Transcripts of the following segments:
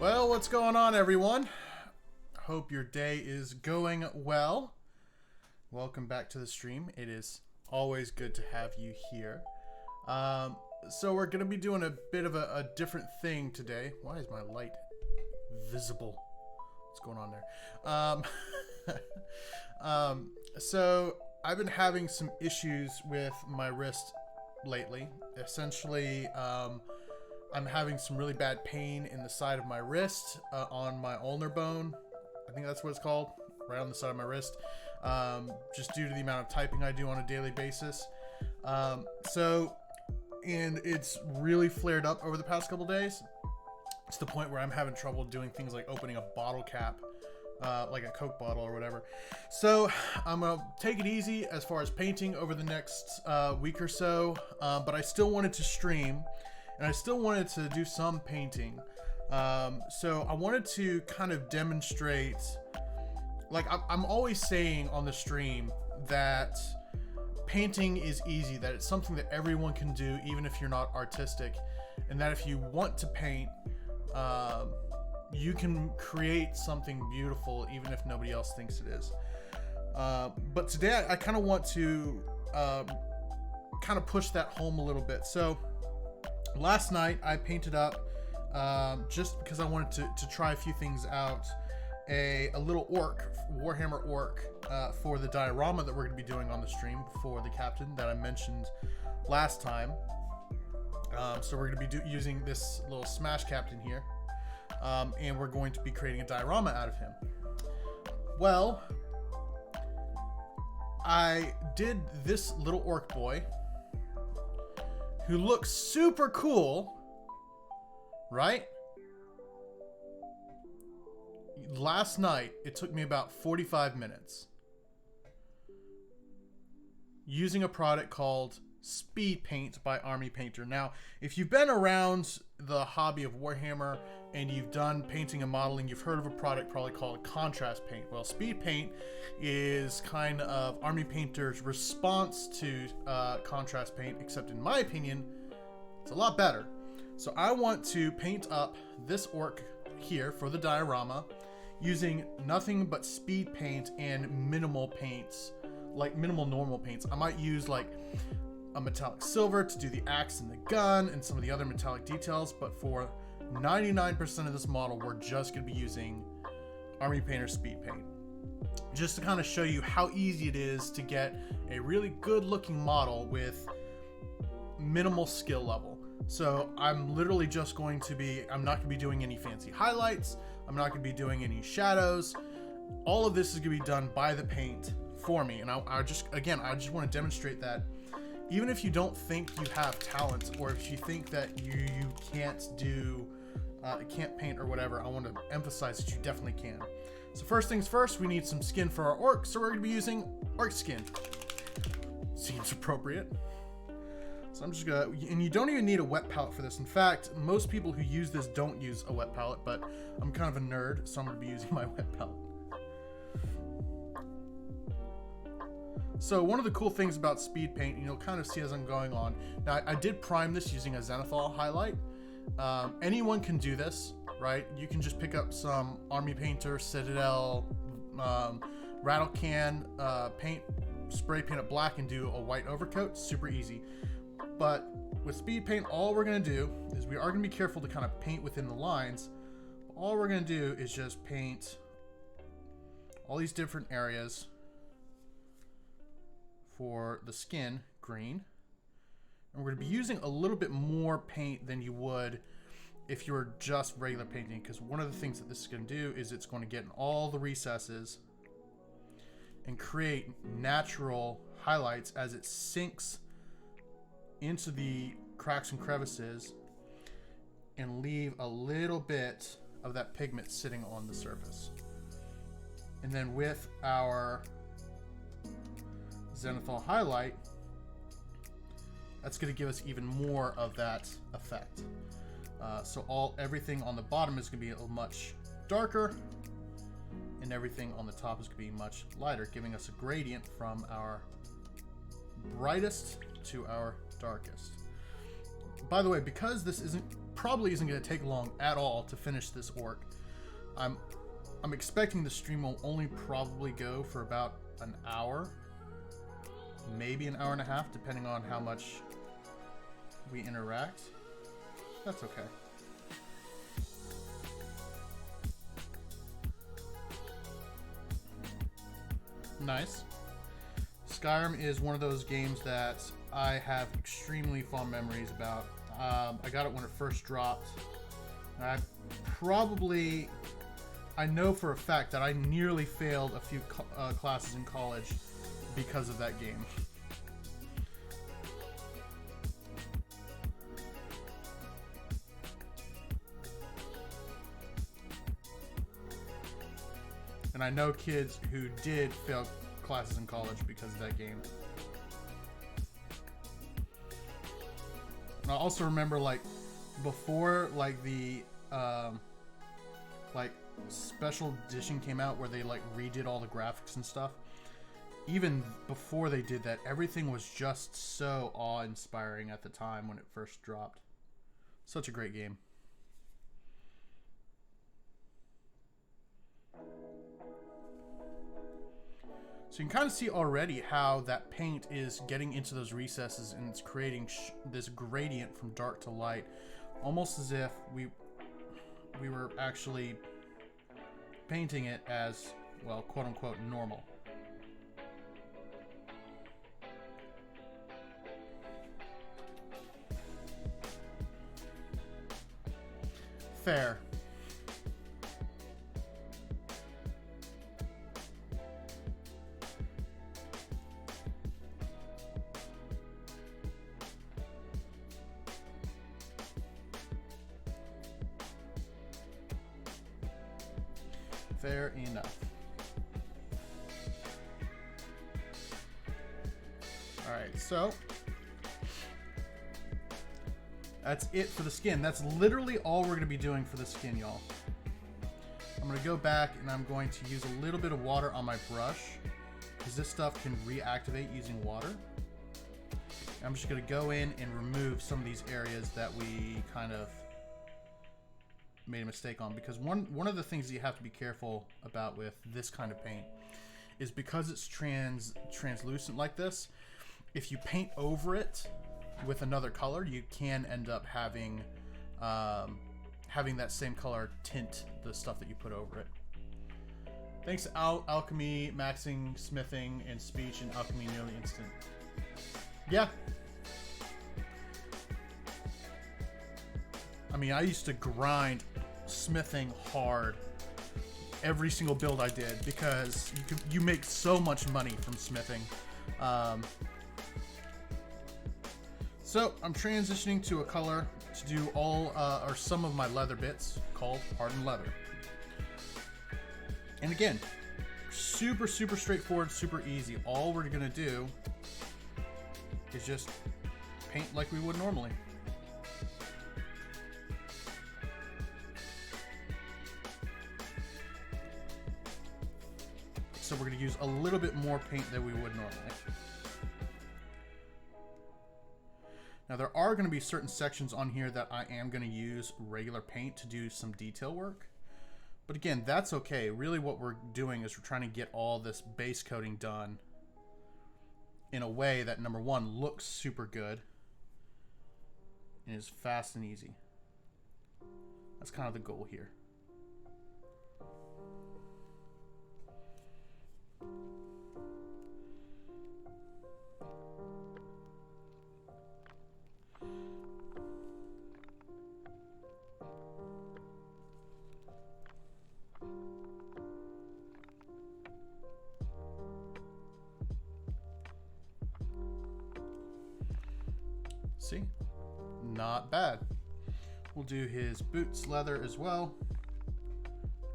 Well, what's going on, everyone? Hope your day is going well. Welcome back to the stream. It is always good to have you here. So we're going to be doing a bit of a different thing today. Why is my light visible? What's going on there? So I've been having some issues with my wrist lately. Essentially, I'm having some really bad pain in the side of my wrist, on my ulnar bone. I think that's what it's called, right on the side of my wrist, just due to the amount of typing I do on a daily basis. And it's really flared up over the past couple days to the point where I'm having trouble doing things like opening a bottle cap, like a Coke bottle or whatever. So I'm gonna take it easy as far as painting over the next week or so, but I still wanted to stream. And I still wanted to do some painting. So I wanted to kind of demonstrate, like I'm always saying on the stream that painting is easy, that it's something that everyone can do, even if you're not artistic. And that if you want to paint, you can create something beautiful, even if nobody else thinks it is. But today I kind of want to kind of push that home a little bit. So last night I painted up, just because I wanted to try a few things out, a little orc, Warhammer orc, for the diorama that we're going to be doing on the stream for the captain that I mentioned last time. So we're going to be using this little smash captain here, and we're going to be creating a diorama out of him. Well, I did this little orc boy who looks super cool, right? Last night, it took me about 45 minutes using a product called Speed Paint by Army Painter. Now, if you've been around the hobby of Warhammer and you've done painting and modeling, you've heard of a product probably called Contrast Paint. Well, Speed Paint is kind of Army Painter's response to Contrast Paint, except in my opinion, it's a lot better. So I want to paint up this orc here for the diorama using nothing but speed paint and minimal paints, like minimal normal paints. I might use like a metallic silver to do the axe and the gun and some of the other metallic details, but for 99% of this model, we're just going to be using Army Painter Speed Paint. Just to kind of show you how easy it is to get a really good looking model with minimal skill level. So I'm literally just going to be, I'm not going to be doing any fancy highlights. I'm not going to be doing any shadows. All of this is going to be done by the paint for me. And I just want to demonstrate that even if you don't think you have talent, or if you think that you can't do, can't paint or whatever, I want to emphasize that you definitely can. So first things first, we need some skin for our orc. So we're going to be using orc skin. Seems appropriate. So I'm just gonna, and you don't even need a wet palette for this. In fact, most people who use this don't use a wet palette, but I'm kind of a nerd, so I'm gonna be using my wet palette. So one of the cool things about speed paint, and you'll kind of see as I'm going on. Now I did prime this using a Zenithal highlight. Anyone can do this, right? You can just pick up some Army Painter, Citadel, rattle can paint, spray paint it black and do a white overcoat. Super easy. But with speed paint, all we're going to do is we are going to be careful to kind of paint within the lines. All we're going to do is just paint all these different areas for the skin green. And we're going to be using a little bit more paint than you would if you were just regular painting, because one of the things that this is going to do is it's going to get in all the recesses and create natural highlights as it sinks into the cracks and crevices and leave a little bit of that pigment sitting on the surface. And then with our Zenithal highlight, that's going to give us even more of that effect. So everything on the bottom is going to be a much darker, and everything on the top is going to be much lighter, giving us a gradient from our brightest to our darkest. By the way, because this isn't probably isn't going to take long at all to finish this orc. I'm expecting the stream will only probably go for about an hour, maybe an hour and a half, depending on how much we interact. That's okay. Nice. Skyrim is one of those games that I have extremely fond memories about. I got it when it first dropped. I know for a fact that I nearly failed a few classes in college because of that game. And I know kids who did fail classes in college because of that game. And I also remember, like, before, like, the like special edition came out where they like redid all the graphics and stuff. Even before they did that, everything was just so awe-inspiring at the time when it first dropped. Such a great game. So you can kind of see already how that paint is getting into those recesses and it's creating this gradient from dark to light, almost as if we were actually painting it as, well, quote-unquote normal. Fair. Fair enough. Alright, so that's it for the skin. That's literally all we're going to be doing for the skin, y'all. I'm going to go back and I'm going to use a little bit of water on my brush because this stuff can reactivate using water. I'm just going to go in and remove some of these areas that we kind of made a mistake on, because one of the things that you have to be careful about with this kind of paint is because it's translucent like this, if you paint over it with another color, you can end up having that same color tint the stuff that you put over it. Thanks to Alchemy, Maxing, Smithing, and Speech, and Alchemy Nearly Instant. Yeah. I mean, I used to grind smithing hard every single build I did because you make so much money from smithing. So I'm transitioning to a color to do all or some of my leather bits called hardened leather. And again, super straightforward, super easy. All we're gonna do is just paint like we would normally. So we're going to use a little bit more paint than we would normally. Now there are going to be certain sections on here that I am going to use regular paint to do some detail work. But again, that's okay. Really what we're doing is we're trying to get all this base coating done in a way that, number one, looks super good and is fast and easy. That's kind of the goal here. See? Not bad. We'll do his boots leather as well.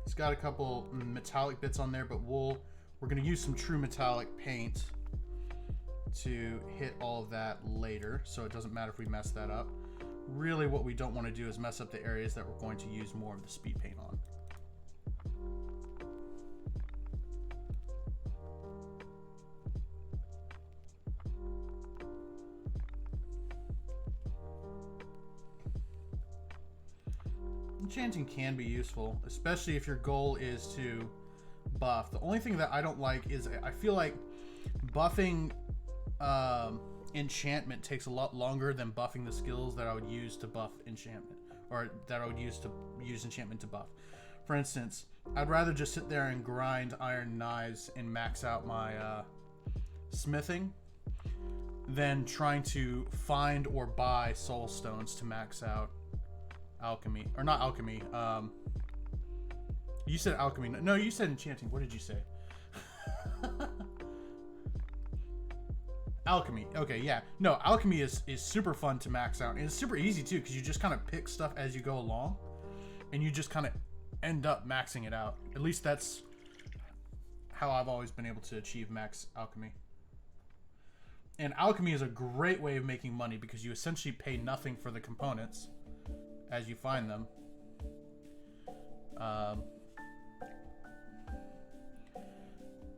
It's got a couple metallic bits on there, but we're going to use some true metallic paint to hit all of that later, so it doesn't matter if we mess that up. Really what we don't want to do is mess up the areas that we're going to use more of the speed paint on. Enchanting can be useful, especially if your goal is to buff. The only thing that I don't like is I feel like buffing enchantment takes a lot longer than buffing the skills that I would use to buff enchantment, or that I would use to use enchantment to buff. For instance, I'd rather just sit there and grind iron knives and max out my smithing than trying to find or buy soul stones to max out alchemy. Or not alchemy. You said alchemy. No, you said enchanting. What did you say? Alchemy. Okay, yeah. No, alchemy is super fun to max out. And it's super easy too, because you just kind of pick stuff as you go along. And you just kind of end up maxing it out. At least that's how I've always been able to achieve max alchemy. And alchemy is a great way of making money because you essentially pay nothing for the components as you find them.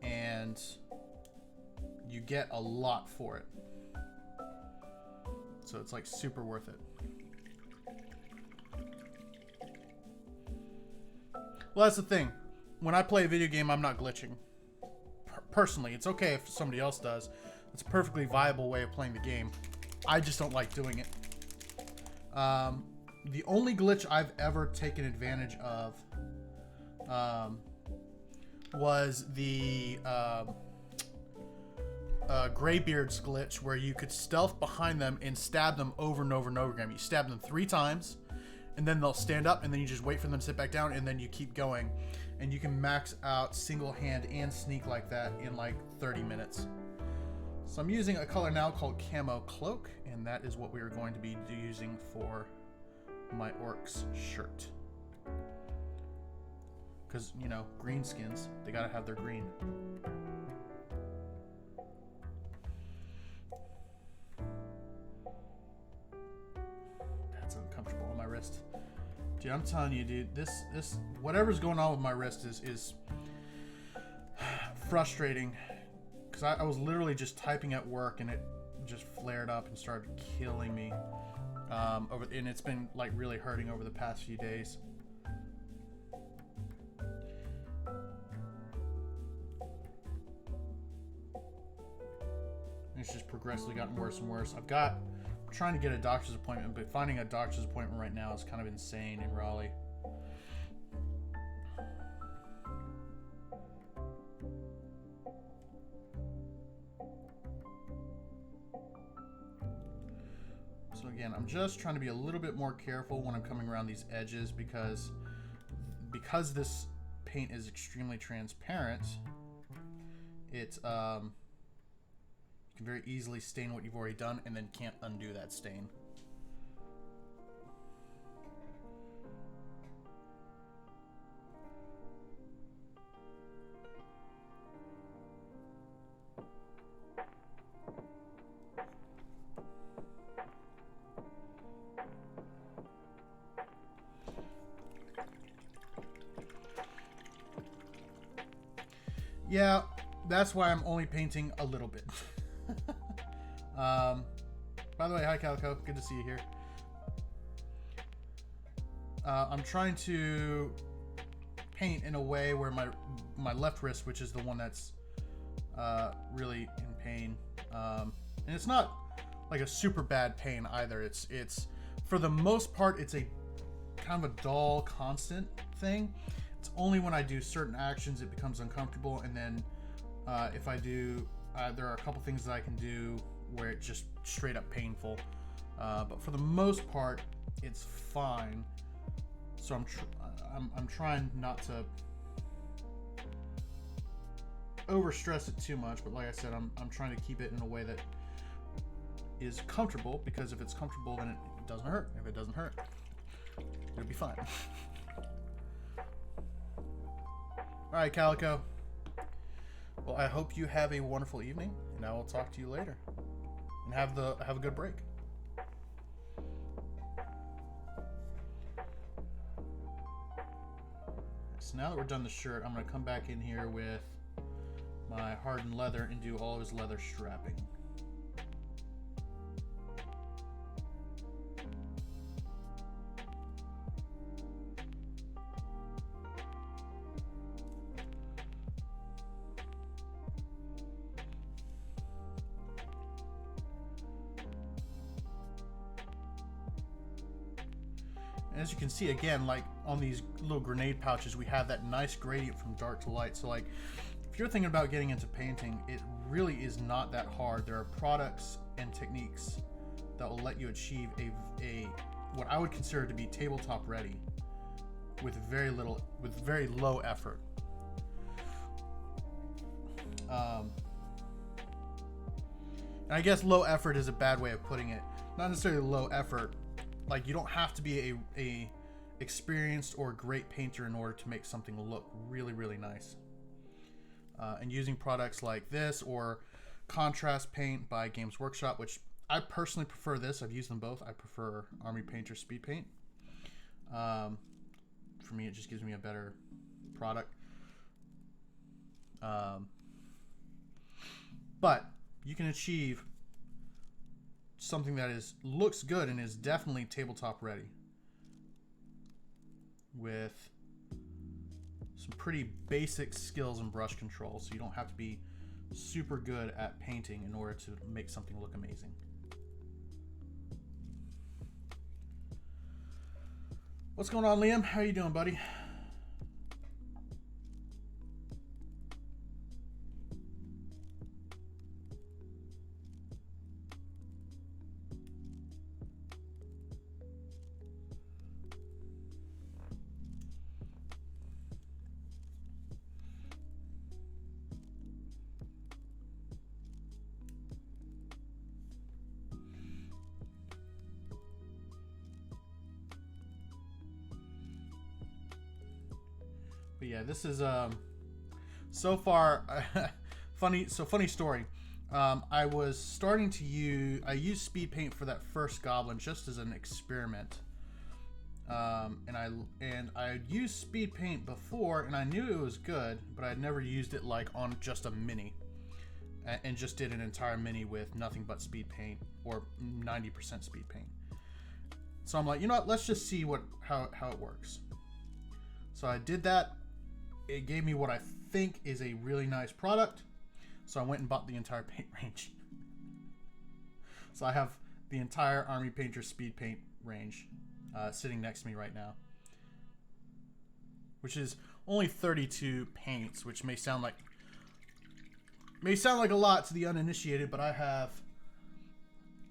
And you get a lot for it. So it's like super worth it. Well, that's the thing. When I play a video game, I'm not glitching. Personally, it's okay if somebody else does. It's a perfectly viable way of playing the game. I just don't like doing it. The only glitch I've ever taken advantage of was the Greybeard's glitch, where you could stealth behind them and stab them over and over and over again. You stab them 3 times, and then they'll stand up, and then you just wait for them to sit back down, and then you keep going. And you can max out single hand and sneak like that in like 30 minutes. So I'm using a color now called Camo Cloak, and that is what we are going to be using for my orc's shirt. Because, you know, green skins, they gotta have their green. That's uncomfortable on my wrist. Dude, I'm telling you, dude, this whatever's going on with my wrist is frustrating. Because I was literally just typing at work and it just flared up and started killing me. And it's been like really hurting over the past few days. It's just progressively gotten worse and worse. I'm trying to get a doctor's appointment, but finding a doctor's appointment right now is kind of insane in Raleigh. So again, I'm just trying to be a little bit more careful when I'm coming around these edges because this paint is extremely transparent. It you can very easily stain what you've already done and then can't undo that stain. Yeah, that's why I'm only painting a little bit. By the way, hi Calico, good to see you here. I'm trying to paint in a way where my left wrist, which is the one that's really in pain, and it's not like a super bad pain either. It's for the most part it's a kind of a dull constant thing. It's only when I do certain actions it becomes uncomfortable, and then if I do there are a couple things that I can do where it's just straight up painful, but for the most part it's fine. So I'm trying not to over stress it too much, but like I said, I'm trying to keep it in a way that is comfortable, because if it's comfortable then it doesn't hurt. If it doesn't hurt, it'll be fine. All right, Calico. Well, I hope you have a wonderful evening, and I will talk to you later. And have a good break. So now that we're done the shirt, I'm going to come back in here with my hardened leather and do all of his leather strapping. And as you can see, again, like on these little grenade pouches, we have that nice gradient from dark to light. So like, if you're thinking about getting into painting, it really is not that hard. There are products and techniques that will let you achieve a what I would consider to be tabletop ready with very low effort. And I guess low effort is a bad way of putting it. Not necessarily low effort. Like, you don't have to be a experienced or great painter in order to make something look really, really nice. And using products like this or Contrast Paint by Games Workshop, which I personally prefer this. I've used them both. I prefer Army Painter Speed Paint. For me, it just gives me a better product. But you can achieve something that looks good and is definitely tabletop ready with some pretty basic skills and brush control. So you don't have to be super good at painting in order to make something look amazing. What's going on, Liam? How you doing, buddy? But yeah, this is so far funny story. I was starting to I used speed paint for that first goblin just as an experiment. And I used speed paint before, and I knew it was good, but I'd never used it like on just a mini, and just did an entire mini with nothing but speed paint or 90% speed paint. So I'm like, you know what? Let's just see how it works. So I did that. It gave me what I think is a really nice product. So I went and bought the entire paint range. So I have the entire Army Painter Speed Paint range sitting next to me right now, which is only 32 paints, which may sound like a lot to the uninitiated, but I have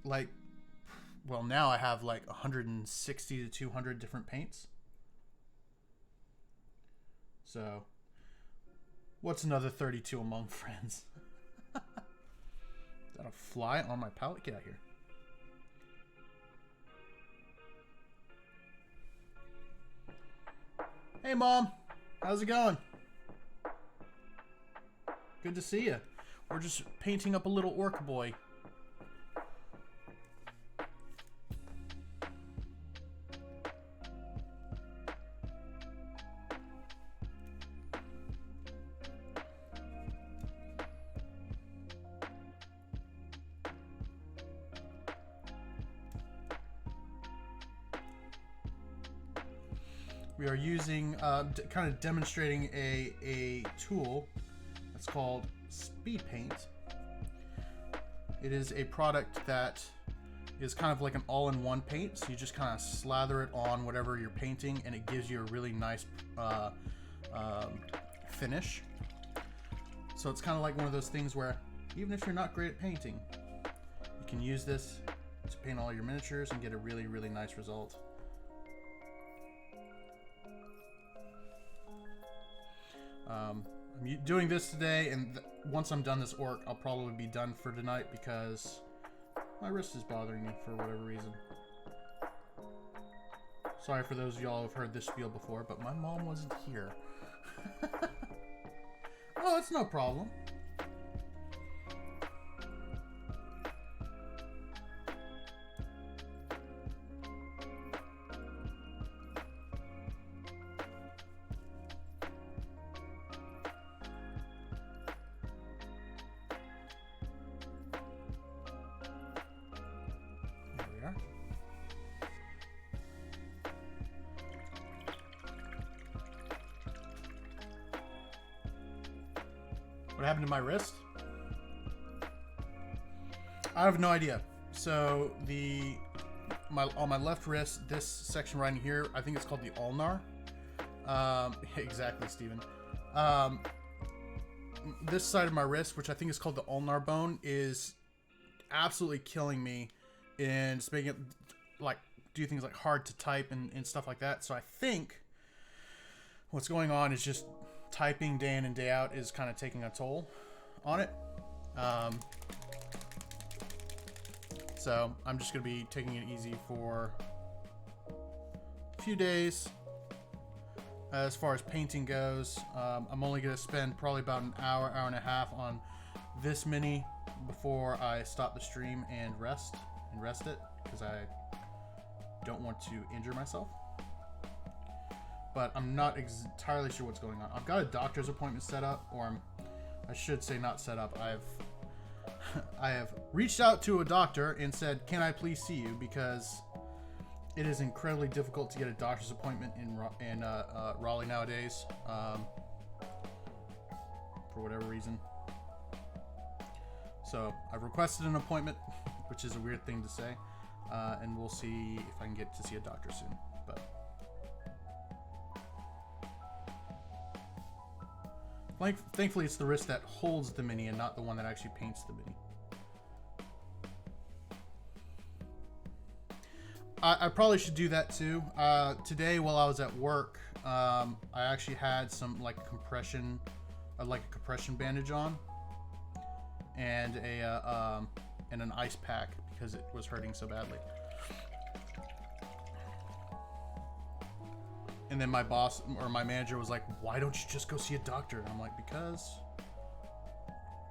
now I have like 160 to 200 different paints. So, what's another 32 among friends? Is that a fly on my palette? Get out here. Hey, Mom. How's it going? Good to see you. We're just painting up a little orc boy. We are using, kind of demonstrating a tool that's called Speed Paint. It is a product that is kind of like an all-in-one paint, so you just kind of slather it on whatever you're painting, and it gives you a really nice finish. So it's kind of like one of those things where even if you're not great at painting, you can use this to paint all your miniatures and get a really, really nice result. I'm doing this today, and once I'm done this orc, I'll probably be done for tonight because my wrist is bothering me for whatever reason. Sorry for those of y'all who've heard this spiel before, but my mom wasn't here. Oh, it's no problem. What happened to my wrist? I have no idea. So on my left wrist, this section right in here, I think it's called the ulnar. Exactly, Steven. This side of my wrist, which I think is called the ulnar bone, is absolutely killing me and it's making it like do things like hard to type and stuff like that. So I think what's going on is just typing day in and day out is kind of taking a toll on it. So I'm just going to be taking it easy for a few days. As far as painting goes, I'm only going to spend probably about an hour, hour and a half on this mini before I stop the stream and rest it, because I don't want to injure myself. But I'm not entirely sure what's going on. I've got a doctor's appointment set up, or I should say not set up. I have reached out to a doctor and said, "Can I please see you?" Because it is incredibly difficult to get a doctor's appointment in Raleigh nowadays, for whatever reason. So I've requested an appointment, which is a weird thing to say, and we'll see if I can get to see a doctor soon. But thankfully, it's the wrist that holds the mini and not the one that actually paints the mini. I probably should do that too. Today, while I was at work, I actually had some like a compression bandage on, and an ice pack because it was hurting so badly. And then my boss or my manager was like, "Why don't you just go see a doctor?" And I'm like, "Because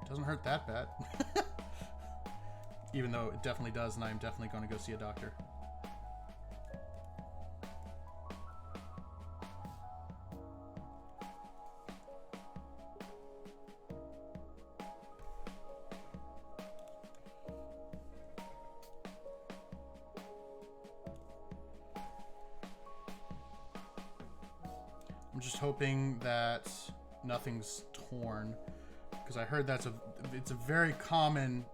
it doesn't hurt that bad." Even though it definitely does, and I'm definitely going to go see a doctor. I'm just hoping that nothing's torn, because I heard it's a very common,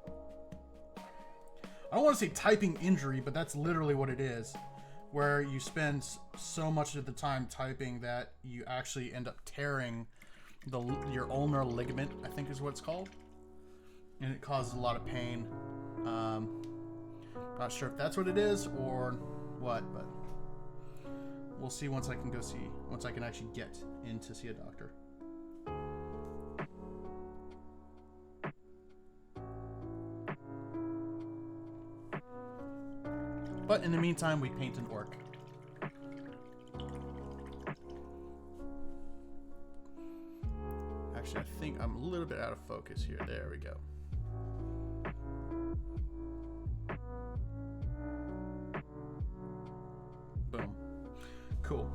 I don't want to say typing injury, but that's literally what it is, where you spend so much of the time typing that you actually end up tearing your ulnar ligament, I think is what it's called, and it causes a lot of pain. Not sure if that's what it is or what, but we'll see once I can actually get in to see a doctor. But in the meantime, we paint an orc. Actually, I think I'm a little bit out of focus here. There we go. Boom. Cool.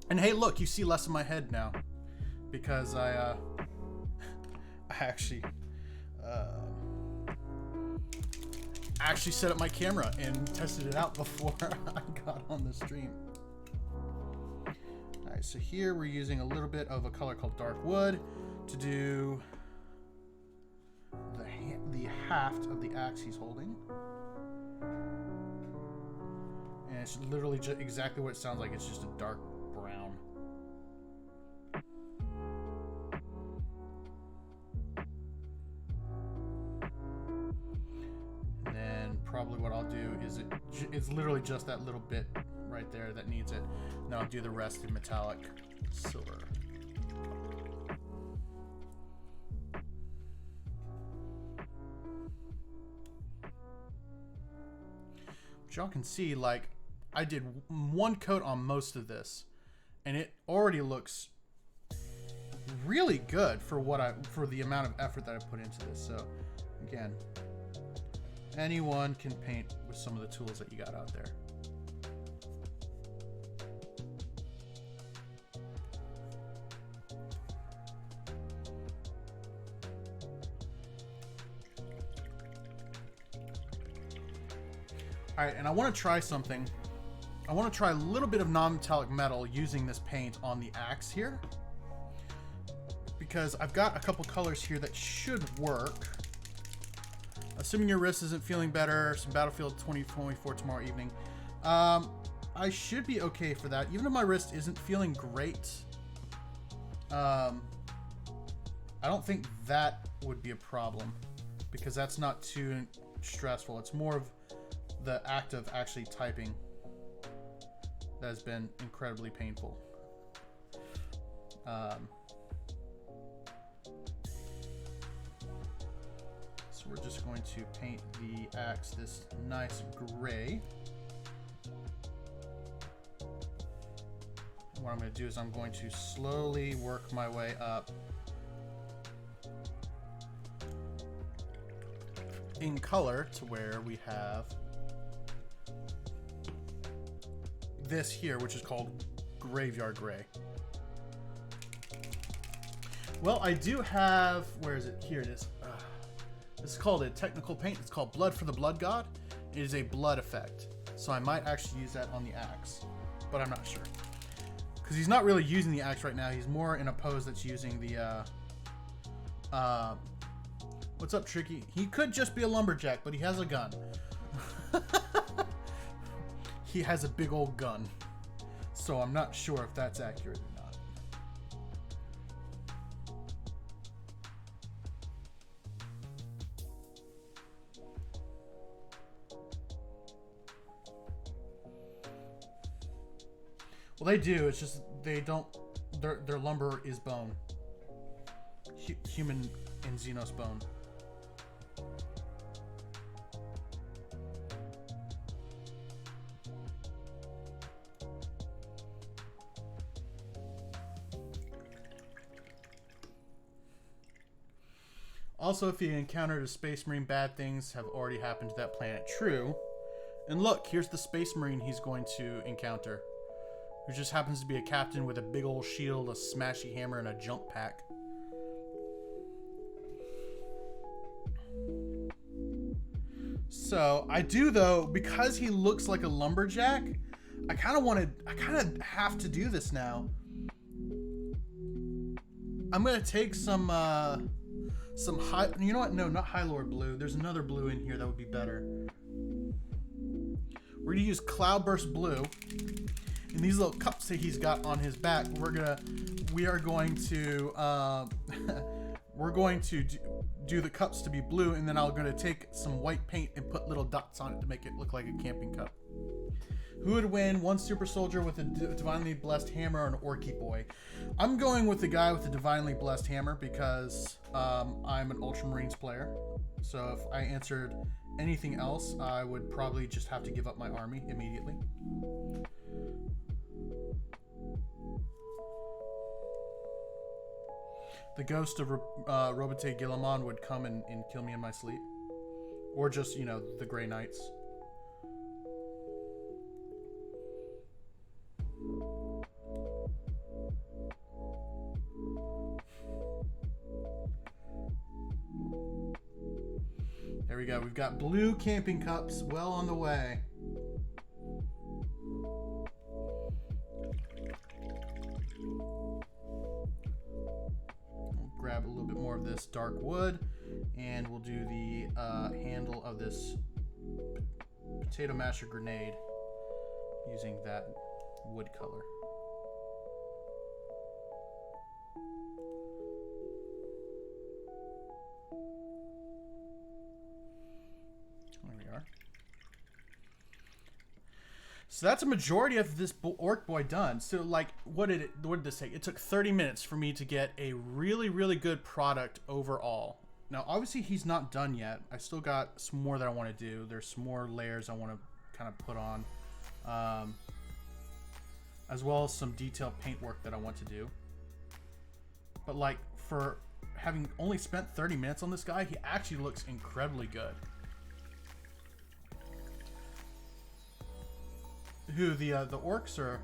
And hey, look, you see less of my head now, because I actually set up my camera and tested it out before I got on the stream. All right, so here we're using a little bit of a color called dark wood to do the haft of the axe he's holding. And it's literally just exactly what it sounds like. It's just a dark brown. And then probably what I'll do is it's literally just that little bit right there that needs it. Now I'll do the rest in metallic silver. Y'all can see, like, I did one coat on most of this, and it already looks really good for the amount of effort that I put into this. So again, anyone can paint with some of the tools that you got out there. All right, and I want to try something. I want to try a little bit of non-metallic metal using this paint on the axe here, because I've got a couple colors here that should work. Assuming your wrist isn't feeling better, some Battlefield 2024 tomorrow evening. I should be okay for that. Even if my wrist isn't feeling great, I don't think that would be a problem because that's not too stressful. It's more of the act of actually typing that has been incredibly painful. So we're just going to paint the axe this nice gray. What I'm going to do is I'm going to slowly work my way up in color to where we have this here, which is called Graveyard Gray. Well, I do have, where is it? Here it is. This is called a technical paint. It's called Blood for the Blood God. It is a blood effect. So I might actually use that on the axe, but I'm not sure. Because he's not really using the axe right now. He's more in a pose that's using the, what's up, Tricky? He could just be a lumberjack, but he has a gun. He has a big old gun. So I'm not sure if that's accurate or not. Well, they do. It's just they don't. Their lumber is bone. Human and Xenos bone. Also, if you encountered a Space Marine, bad things have already happened to that planet. True. And look, here's the Space Marine he's going to encounter, who just happens to be a captain with a big old shield, a smashy hammer, and a jump pack. So I do, though, because he looks like a lumberjack, I kind of have to do this now. I'm gonna take some high, you know what? No, not High Lord blue. There's another blue in here that would be better. We're gonna use Cloudburst blue. And these little cups that he's got on his back, we are going to we're going to do the cups to be blue, and then I'm going to take some white paint and put little dots on it to make it look like a camping cup. Who would win, one super soldier with a divinely blessed hammer or an orky boy? I'm going with the guy with the divinely blessed hammer because I'm an Ultramarines player. So if I answered anything else, I would probably just have to give up my army immediately. The ghost of Robotay Guilliman would come and kill me in my sleep. Or just, you know, the Grey Knights. There we go. We've got blue camping cups well on the way. We'll grab a little bit more of this dark wood, and we'll do the handle of this potato masher grenade using that wood color. There we are. So that's a majority of this orc boy done. So like, what did this take? It took 30 minutes for me to get a really, really good product overall. Now, obviously he's not done yet. I still got some more that I want to do. There's some more layers I want to kind of put on, as well as some detailed paint work that I want to do. But like, for having only spent 30 minutes on this guy, he actually looks incredibly good. Who, the orcs, or?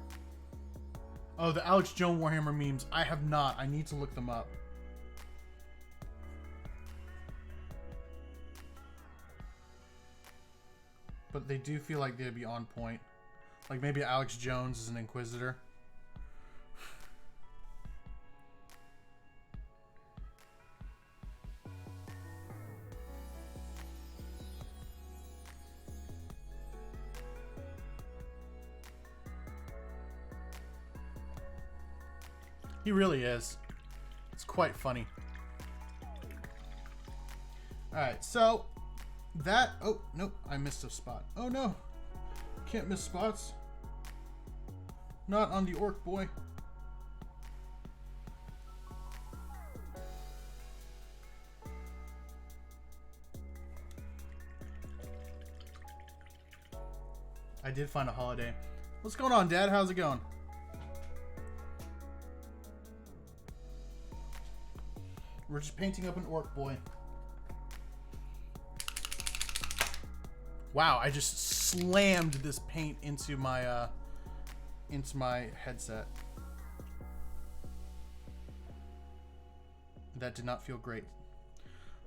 Oh, the Alex Jones Warhammer memes. I have not. I need to look them up. But they do feel like they'd be on point. Like maybe Alex Jones is an Inquisitor. He really is. It's quite funny. Alright, so that... Oh, nope, I missed a spot. Oh no, can't miss spots. Not on the orc boy. I did find a holiday. What's going on, Dad? How's it going? We're just painting up an orc boy. Wow, I just slammed this paint into my headset. That did not feel great.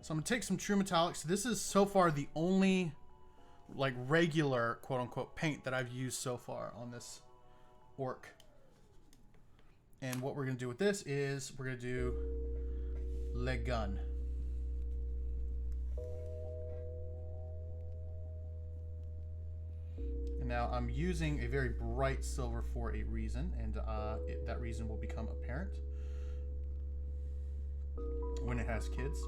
So I'm gonna take some True Metallics. This is so far the only like regular quote unquote paint that I've used so far on this orc. And what we're gonna do with this is we're gonna do Le Gun. And now I'm using a very bright silver for a reason, and that reason will become apparent when it has kids.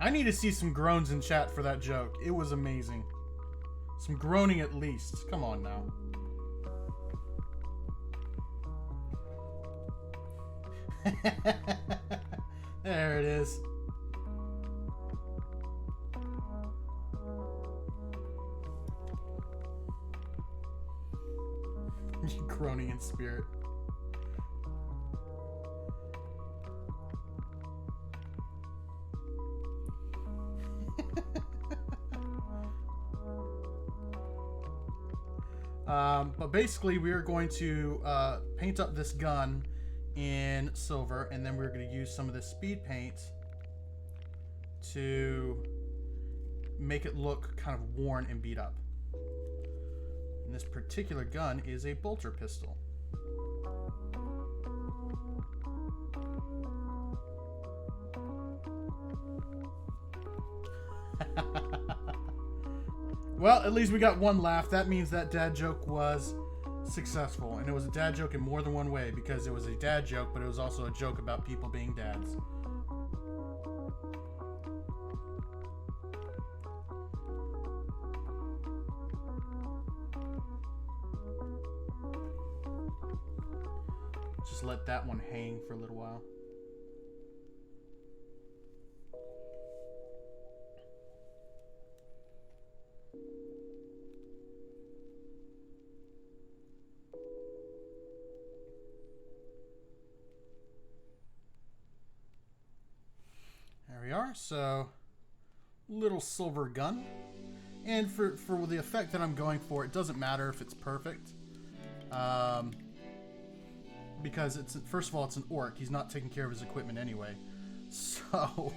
I need to see some groans in chat for that joke. It was amazing. Some groaning at least. Come on now. There it is. Groaning in spirit. But basically we are going to paint up this gun in silver, and then we're going to use some of this speed paint to make it look kind of worn and beat up. And this particular gun is a bolter pistol. Well, at least we got one laugh. That means that dad joke was successful. And it was a dad joke in more than one way, because it was a dad joke, but it was also a joke about people being dads. Just let that one hang for a little while. There we are. So, little silver gun. And for the effect that I'm going for, it doesn't matter if it's perfect. Because it's, first of all, it's an orc. He's not taking care of his equipment anyway. So...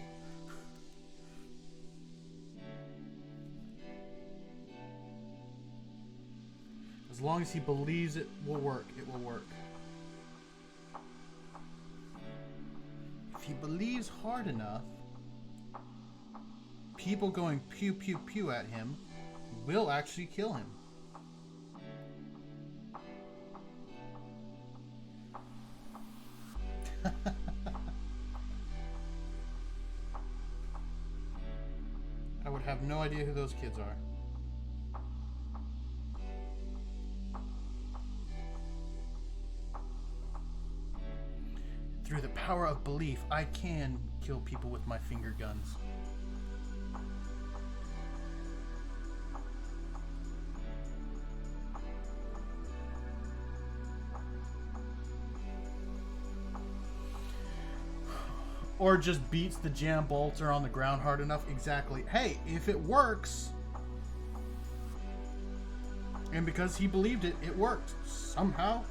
as long as he believes it will work, it will work. If he believes hard enough, people going pew pew pew at him will actually kill him. I would have no idea who those kids are. Through the power of belief, I can kill people with my finger guns. Or just beats the jam bolter on the ground hard enough. Exactly. Hey, if it works, and because he believed it, it worked somehow.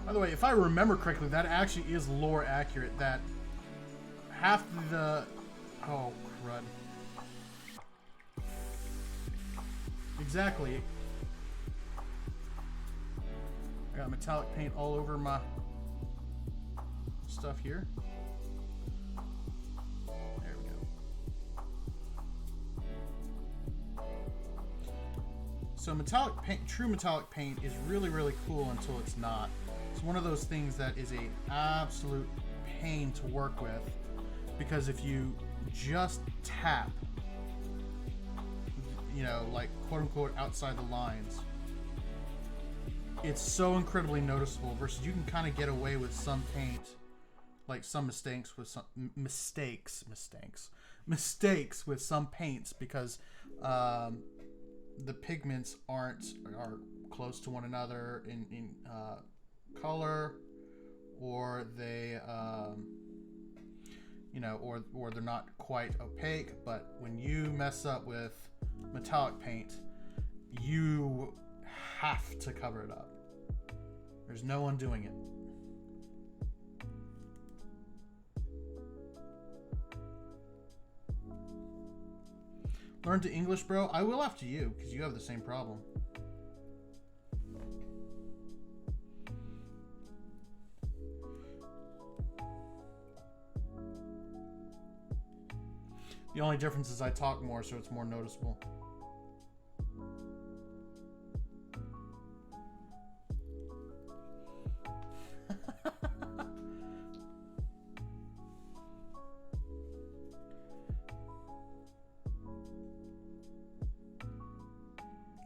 By the way, if I remember correctly, that actually is lore accurate. That half the... oh, crud. Exactly. I got metallic paint all over my stuff here. There we go. So metallic paint, true metallic paint is really, really cool until it's not. It's one of those things that is a absolute pain to work with, because if you just tap, you know, like quote unquote outside the lines, it's so incredibly noticeable, versus you can kind of get away with some paint, like some mistakes with some mistakes with some paints, because the pigments are close to one another in color, or they you know, or they're not quite opaque. But when you mess up with metallic paint, you have to cover it up. There's no undoing it. Learn to English, bro? I will after you, because you have the same problem. The only difference is I talk more, so it's more noticeable.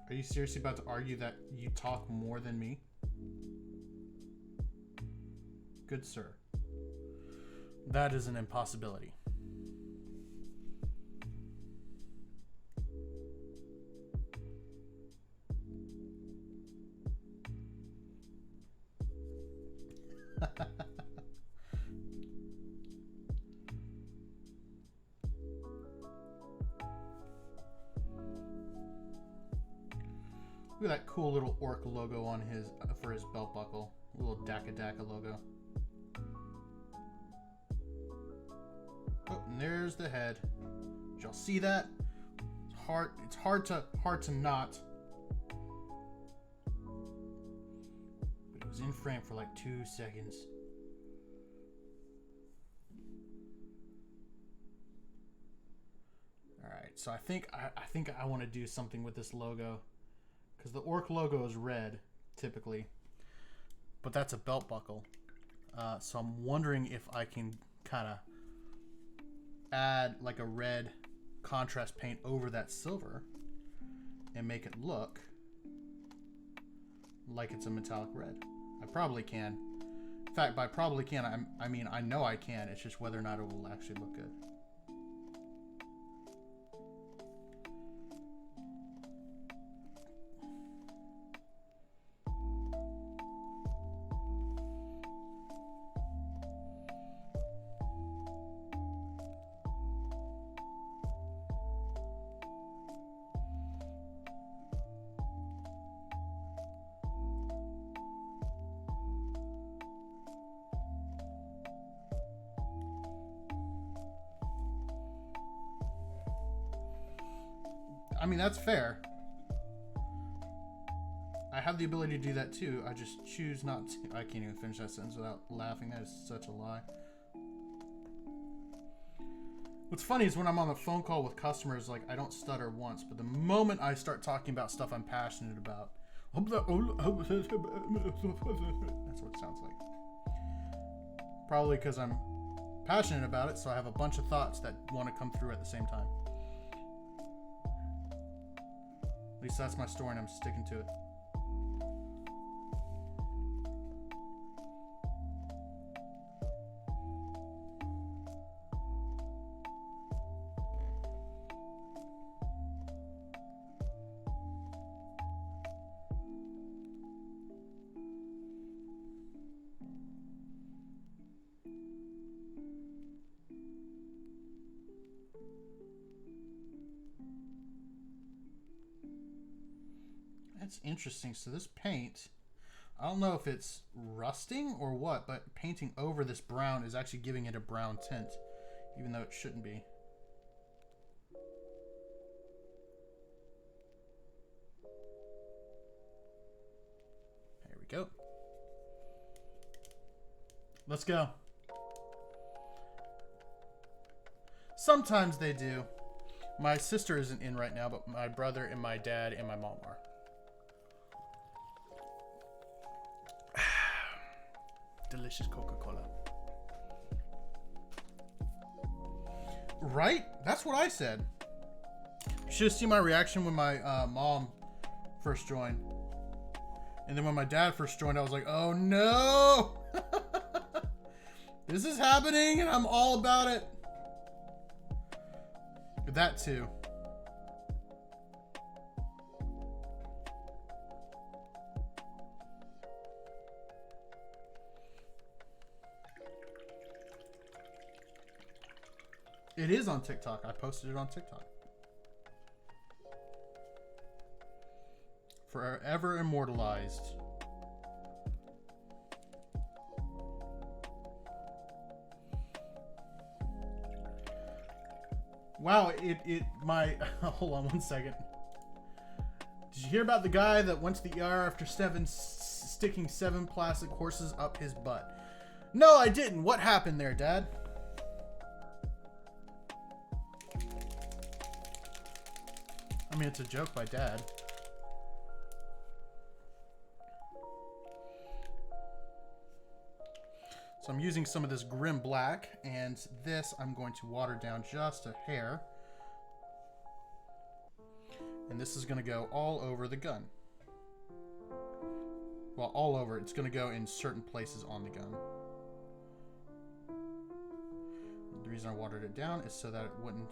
Are you seriously about to argue that you talk more than me? Good sir. That is an impossibility. Look at that cool little orc logo on his for his belt buckle. A little Daka Daka logo. Oh, and there's the head. Did y'all see that? It's hard to not. But it was in frame for like 2 seconds. All right, so I think I want to do something with this logo. Because the orc logo is red, typically. But that's a belt buckle. So I'm wondering if I can kind of add like a red contrast paint over that silver and make it look like it's a metallic red. I probably can. In fact, by probably can, I mean I know I can. It's just whether or not it will actually look good. I mean, that's fair. I have the ability to do that too. I just choose not to. I can't even finish that sentence without laughing. That is such a lie. What's funny is when I'm on a phone call with customers, like, I don't stutter once, but the moment I start talking about stuff I'm passionate about, that's what it sounds like. Probably because I'm passionate about it, so I have a bunch of thoughts that want to come through at the same time. At least that's my story, and I'm sticking to it. That's interesting. So this paint, I don't know if it's rusting or what, but painting over this brown is actually giving it a brown tint, even though it shouldn't be. There we go. Let's go. Sometimes they do. My sister isn't in right now, but my brother and my dad and my mom are. Delicious Coca-Cola. Right? That's what I said. You should have seen my reaction when my mom first joined. And then when my dad first joined, I was like, oh no! This is happening and I'm all about it. That too. It is on TikTok. I posted it on TikTok. Forever immortalized. Wow, my, hold on one second. Did you hear about the guy that went to the ER after sticking 7 plastic horses up his butt? No, I didn't. What happened there, Dad? I mean, it's a joke by Dad. So I'm using some of this Grim Black, and this I'm going to water down just a hair. And this is going to go all over the gun. Well, all over. It's going to go in certain places on the gun. The reason I watered it down is so that it wouldn't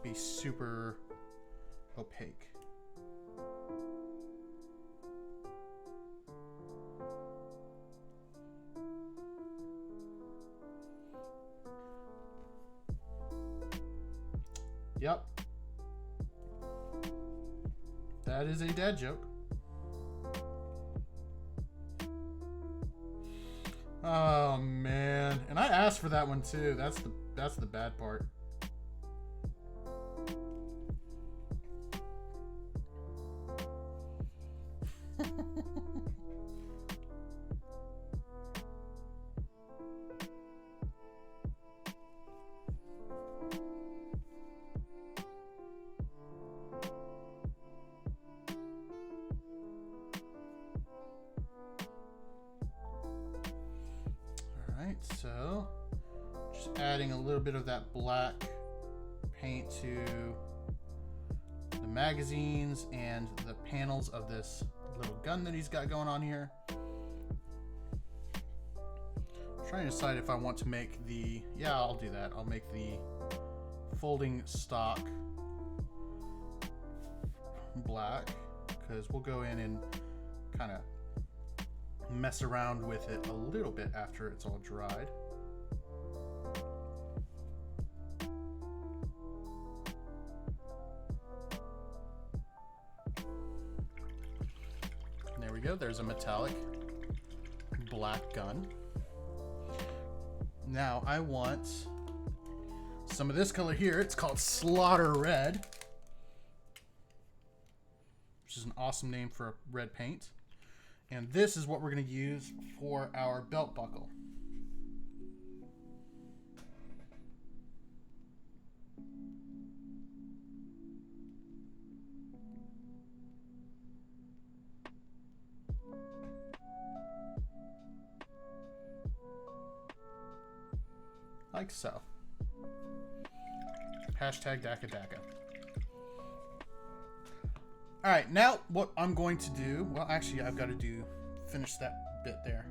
be super opaque. Yep. That is a dad joke. Oh man. And I asked for that one too. That's the bad part. So, just adding a little bit of that black paint to the magazines and the panels of this little gun that he's got going on here. I'm trying to decide if I want to make the... Yeah, I'll do that. I'll make the folding stock black, because we'll go in and kind of mess around with it a little bit after it's all dried. There we go. There's a metallic black gun. Now I want some of this color here. It's called Slaughter Red, which is an awesome name for a red paint. And this is what we're going to use for our belt buckle. Like so. Hashtag Daka Daka. All right, now what I'm going to do, well, actually, I've got to finish that bit there.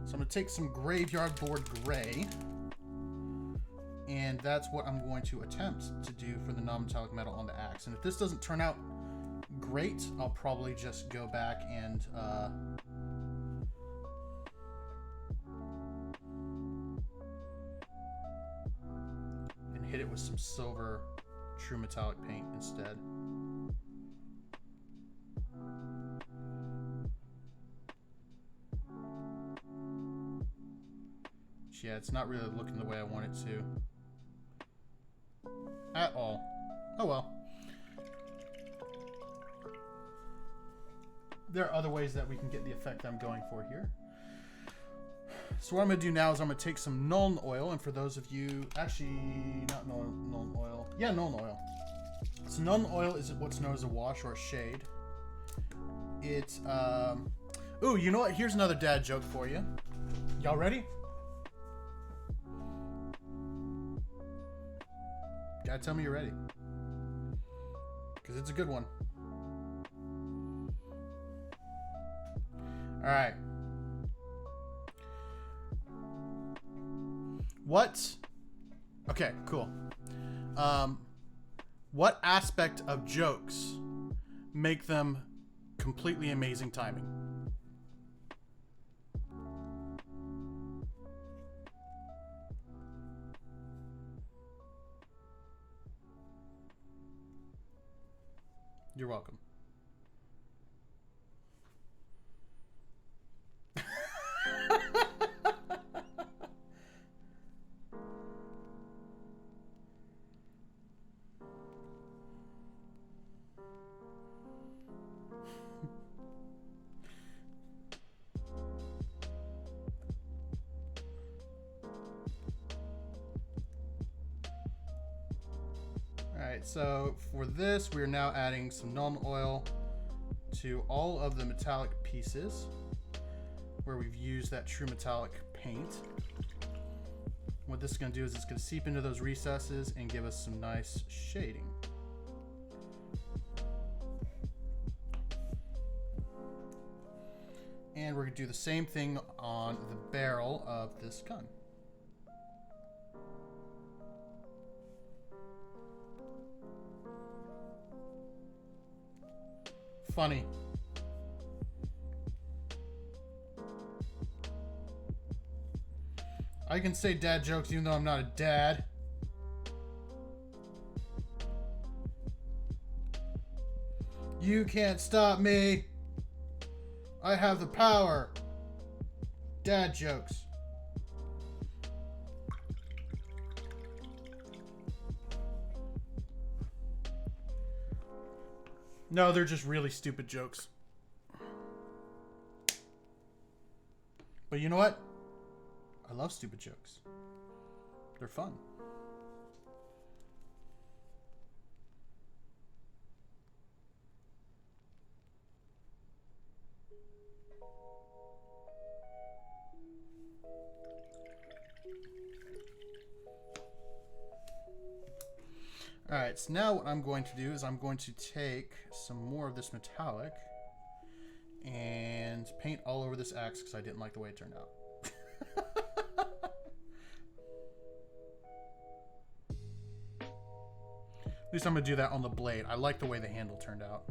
So I'm going to take some Graveyard Board Gray, and that's what I'm going to attempt to do for the non-metallic metal on the axe. And if this doesn't turn out great, I'll probably just go back and hit it with some silver true metallic paint instead. Yeah, it's not really looking the way I want it to. At all. Oh well. There are other ways that we can get the effect I'm going for here. So what I'm going to do now is I'm going to take some Nuln Oil, and for those of you, actually, not Nuln Oil. Yeah, Nuln Oil. So Nuln Oil is what's known as a wash or a shade. It's, ooh, you know what? Here's another dad joke for you. Y'all ready? Gotta tell me you're ready. Because it's a good one. Alright. Okay, cool. What aspect of jokes make them completely amazing timing? You're welcome. Alright, so for this, we're now adding some Nuln Oil to all of the metallic pieces where we've used that true metallic paint. What this is going to do is it's going to seep into those recesses and give us some nice shading. And we're going to do the same thing on the barrel of this gun. Funny. I can say dad jokes even though I'm not a dad. You can't stop me. I have the power. Dad jokes. No, they're just really stupid jokes. But you know what? I love stupid jokes. They're fun. Alright, so now what I'm going to do is I'm going to take some more of this metallic and paint all over this axe because I didn't like the way it turned out. At least I'm going to do that on the blade. I like the way the handle turned out.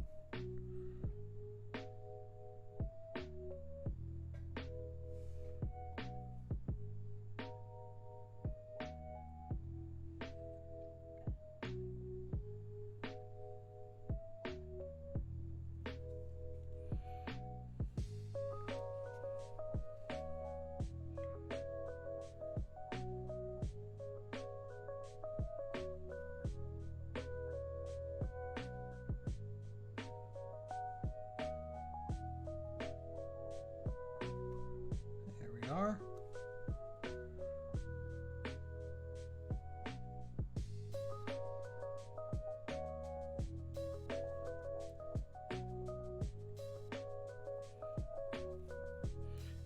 Are.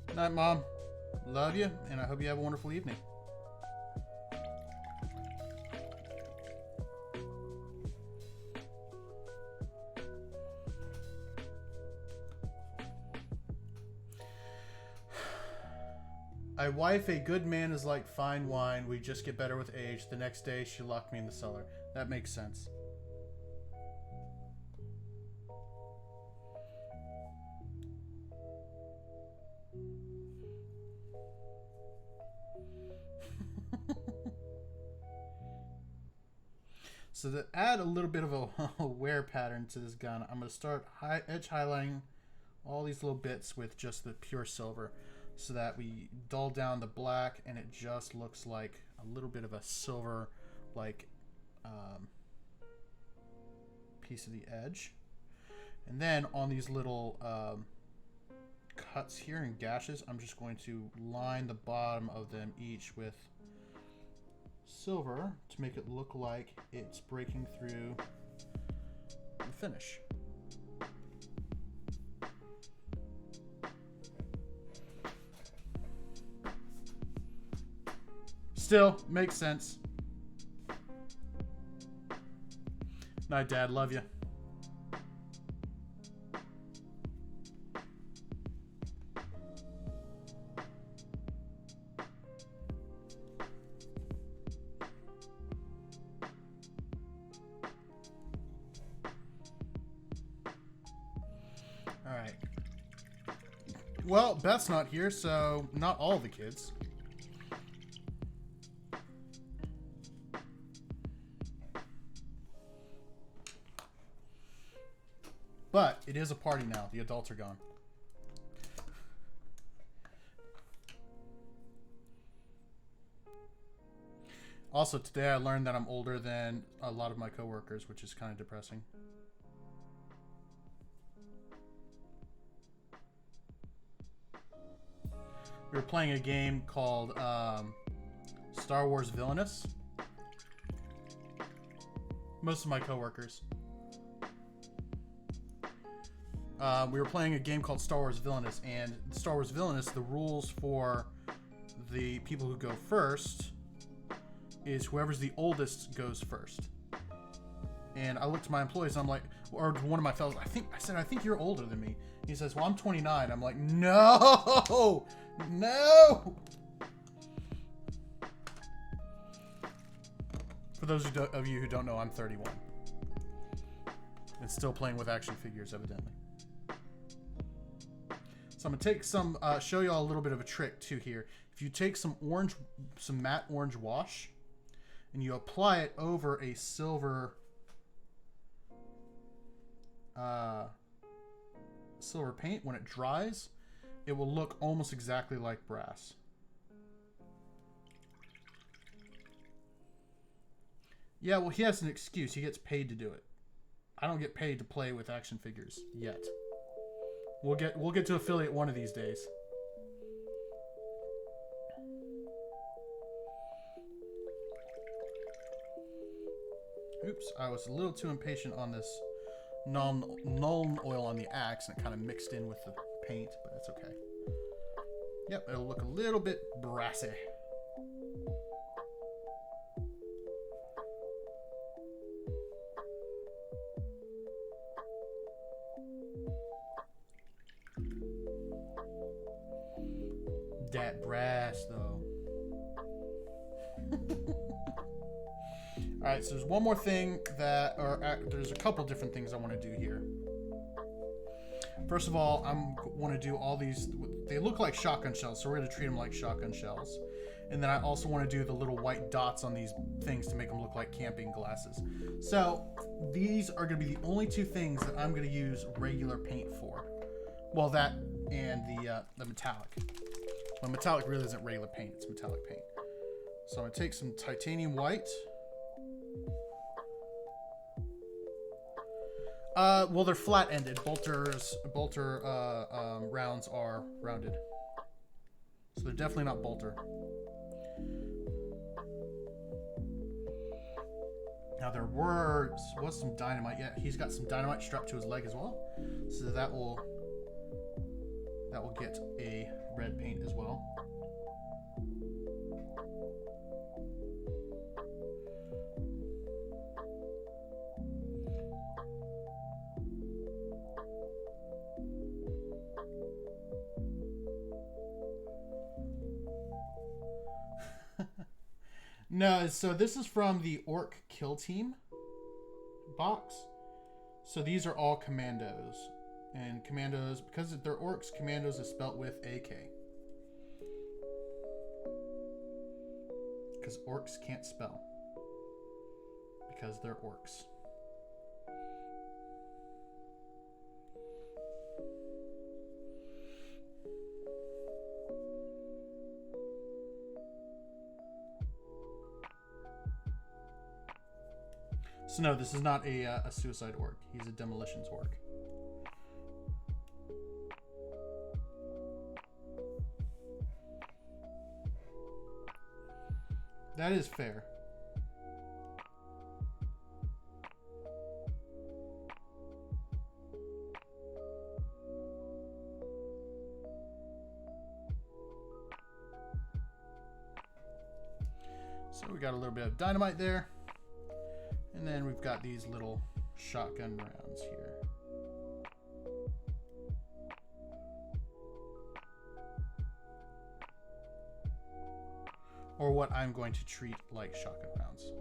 Good night, Mom. Love you, and I hope you have a wonderful evening. My wife, a good man is like fine wine. We just get better with age. The next day, she locked me in the cellar. That makes sense. So to add a little bit of a wear pattern to this gun, I'm going to start edge highlighting all these little bits with just the pure silver, so that we dull down the black and it just looks like a little bit of a silver like piece of the edge. And then on these little cuts here and gashes, I'm just going to line the bottom of them each with silver to make it look like it's breaking through the finish. Still makes sense. Night, Dad. Love you. All right. Well, Beth's not here, so not all the kids. But it is a party now. The adults are gone. Also, today I learned that I'm older than a lot of my coworkers, which is kind of depressing. We were playing a game called Star Wars Villainous. Most of my coworkers. We were playing a game called Star Wars Villainous, and Star Wars Villainous, the rules for the people who go first is whoever's the oldest goes first. And I looked to my employees, I'm like, or one of my fellows, I think you're older than me. He says, well, I'm 29. I'm like, no, no. For those of you who don't know, I'm 31. And still playing with action figures, evidently. So I'm gonna take some, show y'all a little bit of a trick too here. If you take some matte orange wash, and you apply it over a silver, silver paint, when it dries, it will look almost exactly like brass. Yeah, well, he has an excuse. He gets paid to do it. I don't get paid to play with action figures yet. We'll get to affiliate one of these days. Oops, I was a little too impatient on this Nuln oil on the axe, and it kind of mixed in with the paint, but that's okay. Yep, it'll look a little bit brassy. That brass, though. Alright, so there's one more thing that, there's a couple different things I want to do here. First of all, I want to do all these, they look like shotgun shells, so we're going to treat them like shotgun shells. And then I also want to do the little white dots on these things to make them look like camping glasses. So, these are going to be the only two things that I'm going to use regular paint for. Well, that and the metallic. Well, metallic really isn't regular paint, it's metallic paint. So I'm going to take some titanium white. Well, they're flat-ended. Bolter rounds are rounded. So they're definitely not bolter. Now there was some dynamite. Yeah, he's got some dynamite strapped to his leg as well. So that will get a red paint as well. No, so this is from the Orc Kill Team box. So these are all commandos. And commandos, because they're orcs, commandos is spelt with AK. Because orcs can't spell. Because they're orcs. So no, this is not a suicide orc. He's a demolitions orc. That is fair. So we got a little bit of dynamite there. And then we've got these little shotgun rounds here. Or what I'm going to treat like shotgun rounds.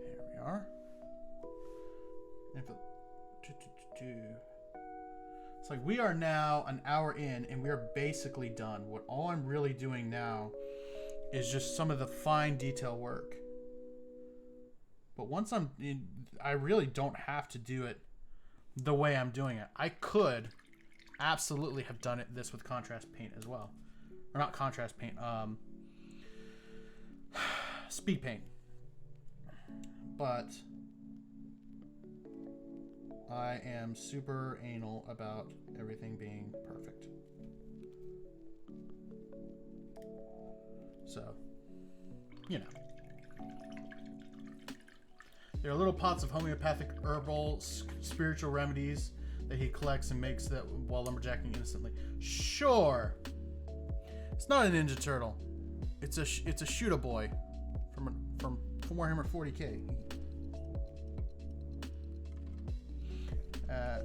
There we are. It's like we are now an hour in and we are basically done. What all I'm really doing now is just some of the fine detail work. But once I'm in, I really don't have to do it the way I'm doing it. I could absolutely have done this with contrast paint as well. Or not contrast paint, speed paint. But I am super anal about everything being perfect. So, you know. There are little pots of homeopathic herbal spiritual remedies that he collects and makes that while lumberjacking innocently. Sure. It's not a Ninja Turtle. It's a Shooter Boy from Warhammer 40K.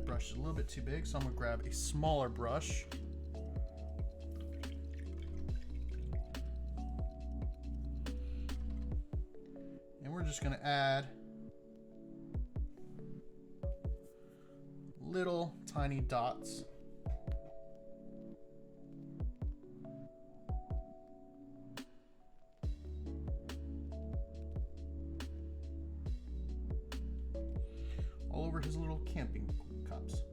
Brush is a little bit too big, so I'm gonna grab a smaller brush. And we're just gonna add little tiny dots. All over his little camping cups.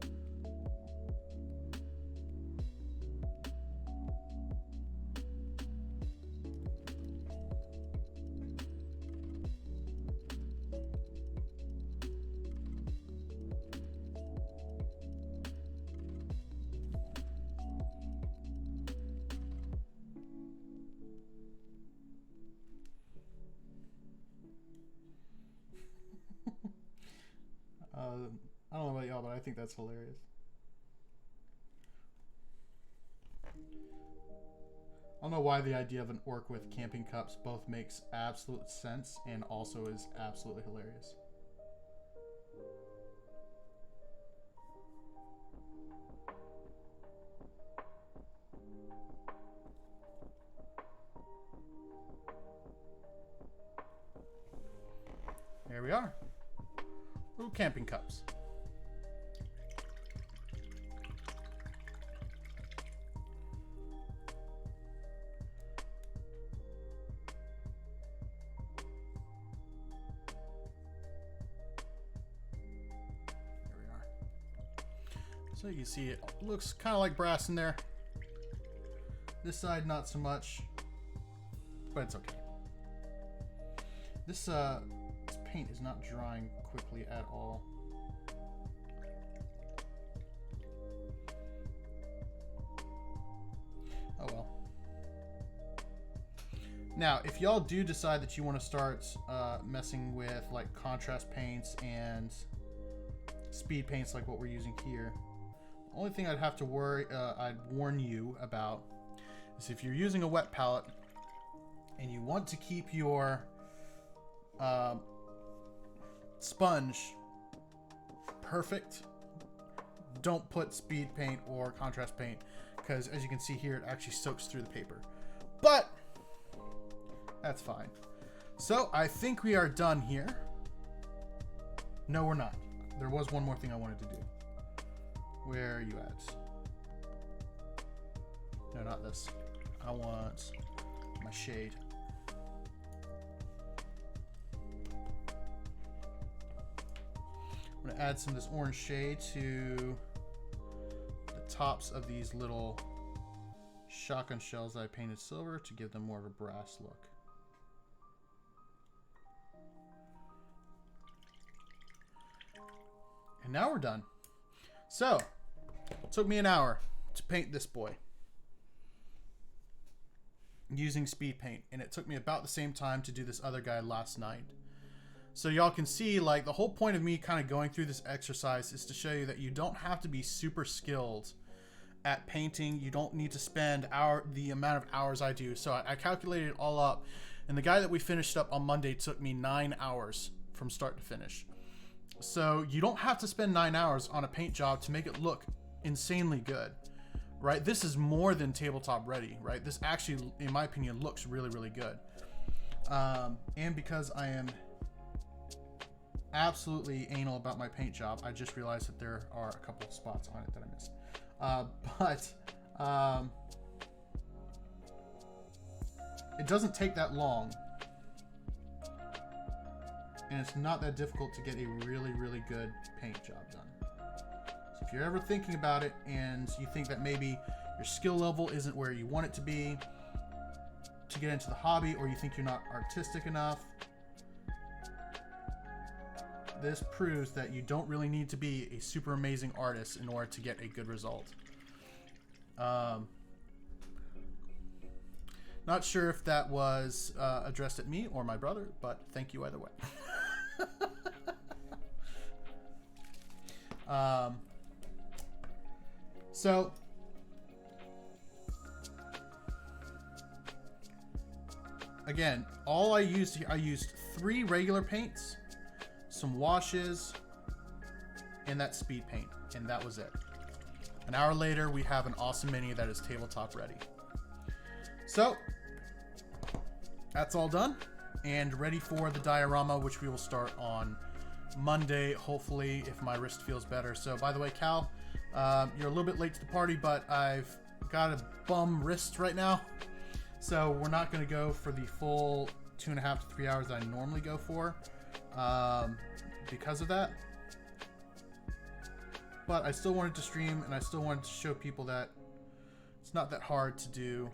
I don't know about y'all, but I think that's hilarious. I don't know why the idea of an orc with camping cups both makes absolute sense and also is absolutely hilarious. There we are. Little camping cups. So you can see it looks kind of like brass in there. This side not so much, but it's okay. This paint is not drying quickly at all. Oh well. Now, if y'all do decide that you want to start messing with like contrast paints and speed paints like what we're using here, the only thing I'd have to I'd warn you about is if you're using a wet palette and you want to keep your sponge perfect, don't put speed paint or contrast paint, because as you can see here, it actually soaks through the paper. But that's fine. So I think we are done here. No, we're not. There was one more thing I wanted to do. Where are you at? No, not this. I want my shade. I'm going to add some of this orange shade to the tops of these little shotgun shells that I painted silver to give them more of a brass look. And now we're done. So, it took me an hour to paint this boy using speed paint, and it took me about the same time to do this other guy last night. So y'all can see, like, the whole point of me kind of going through this exercise is to show you that you don't have to be super skilled at painting. You don't need to spend the amount of hours I do. So I calculated it all up, and the guy that we finished up on Monday took me 9 hours from start to finish. So you don't have to spend 9 hours on a paint job to make it look insanely good, right? This is more than tabletop ready, right? This actually, in my opinion, looks really, really good. And because I am absolutely anal about my paint job, I just realized that there are a couple of spots on it that I missed. It doesn't take that long, and it's not that difficult to get a really, really good paint job done. So if you're ever thinking about it and you think that maybe your skill level isn't where you want it to be to get into the hobby, or you think you're not artistic enough, this proves that you don't really need to be a super amazing artist in order to get a good result. Not sure if that was addressed at me or my brother, but thank you either way. So again, all I used here, I used 3 regular paints, some washes, and that speed paint, and that was it. An hour later, we have an awesome mini that is tabletop ready. So that's all done and ready for the diorama, which we will start on Monday, hopefully, if my wrist feels better. So by the way, Cal, you're a little bit late to the party, but I've got a bum wrist right now, so we're not going to go for the full 2.5 to 3 hours that I normally go for because of that. But I still wanted to stream, and I still wanted to show people that it's not that hard to do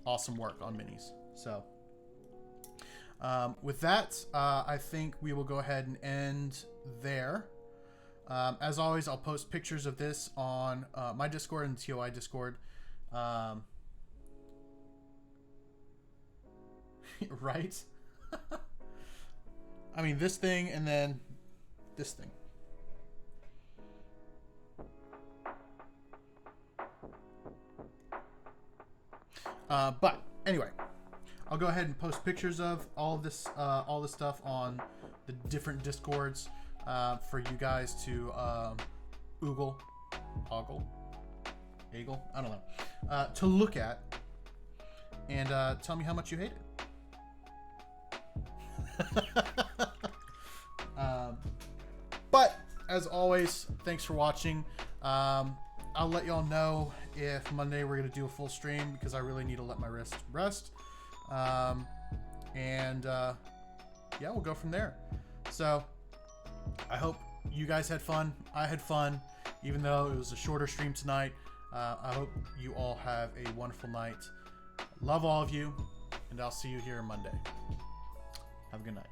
awesome work on minis. So with that, I think we will go ahead and end there. As always, I'll post pictures of this on my Discord and TOI Discord. Right? I mean, this thing and then this thing. But anyway, I'll go ahead and post pictures of all this stuff on the different Discords for you guys to oogle, eagle, I don't know, to look at and tell me how much you hate it. But as always, thanks for watching. I'll let y'all know if Monday we're going to do a full stream, because I really need to let my wrist rest. Yeah, we'll go from there. So I hope you guys had fun. I had fun, even though it was a shorter stream tonight. I hope you all have a wonderful night. Love all of you, and I'll see you here Monday. Have a good night.